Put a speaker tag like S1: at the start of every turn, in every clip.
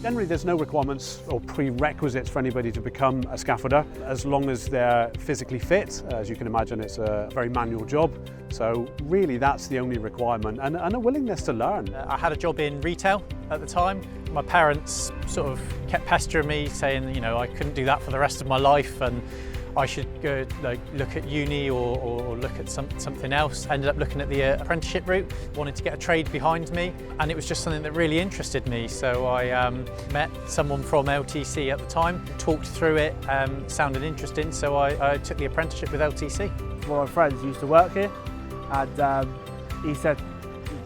S1: Generally, there's no requirements or prerequisites for anybody to become a scaffolder, as long as they're physically fit. As you can imagine, it's a very manual job. So really, that's the only requirement, and a willingness to learn.
S2: I had a job in retail at the time. My parents sort of kept pestering me, saying, you know, I couldn't do that for the rest of my life, and I should go look at uni or look at something else. I ended up looking at the apprenticeship route, wanted to get a trade behind me, and it was just something that really interested me. So I met someone from LTC at the time, talked through it, sounded interesting, so I took the apprenticeship with LTC.
S3: One of my friends used to work here, and he said,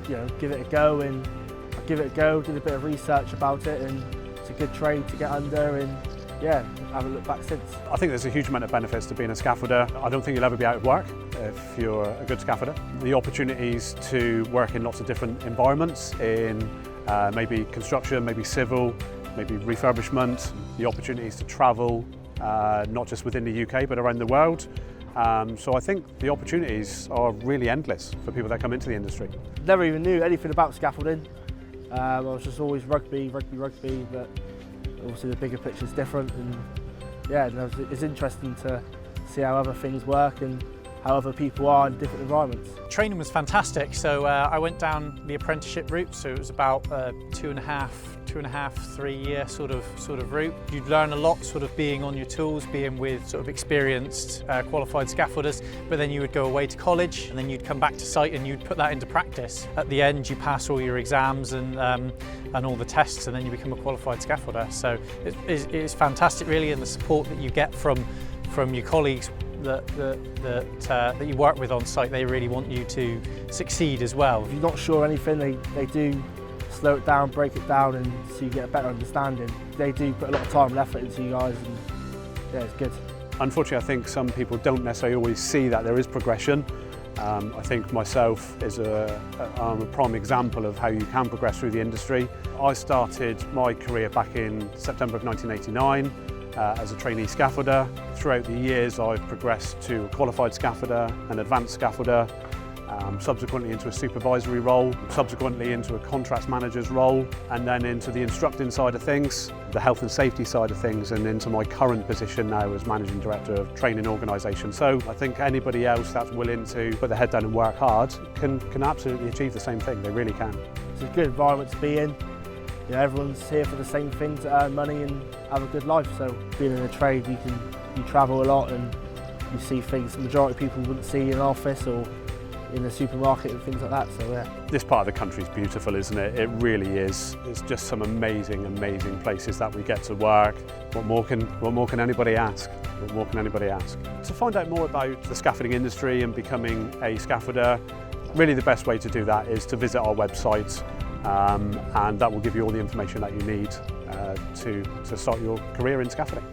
S3: you know, give it a go, and I give it a go, did a bit of research about it, and it's a good trade to get under, and yeah, I haven't looked back since.
S1: I think there's a huge amount of benefits to being a scaffolder. I don't think you'll ever be out of work if you're a good scaffolder. The opportunities to work in lots of different environments, in maybe construction, maybe civil, maybe refurbishment, the opportunities to travel, not just within the UK but around the world. So I think the opportunities are really endless for people that come into the industry.
S3: Never even knew anything about scaffolding. I was just always rugby, but obviously the bigger picture is different, and yeah, it's interesting to see how other things work and how other people are in different environments.
S2: Training was fantastic, so I went down the apprenticeship route, so it was about 2.5, 3 year sort of route. You'd learn a lot sort of being on your tools, being with sort of experienced qualified scaffolders, but then you would go away to college and then you'd come back to site and you'd put that into practice. At the end you pass all your exams and all the tests, and then you become a qualified scaffolder. So it's fantastic really, and the support that you get from your colleagues that you work with on site, they really want you to succeed as well.
S3: If you're not sure anything, they do slow it down, break it down, and so you get a better understanding. They do put a lot of time and effort into you guys, and yeah, it's good.
S1: Unfortunately, I think some people don't necessarily always see that there is progression. I think myself is I'm a prime example of how you can progress through the industry. I started my career back in September of 1989 as a trainee scaffolder. Throughout the years I've progressed to a qualified scaffolder, an advanced scaffolder, subsequently into a supervisory role, subsequently into a contracts manager's role, and then into the instructing side of things, the health and safety side of things, and into my current position now as managing director of training organisation. So I think anybody else that's willing to put their head down and work hard can absolutely achieve the same thing. They really can.
S3: It's a good environment to be in. You know, everyone's here for the same thing, to earn money and have a good life. So being in a trade, you travel a lot and you see things the majority of people wouldn't see in an office or in the supermarket and things like that. So yeah.
S1: This part of the country is beautiful, isn't it? It really is. It's just some amazing places that we get to work. What more can anybody ask? What more can anybody ask? To find out more about the scaffolding industry and becoming a scaffolder, really the best way to do that is to visit our website, and that will give you all the information that you need to start your career in scaffolding.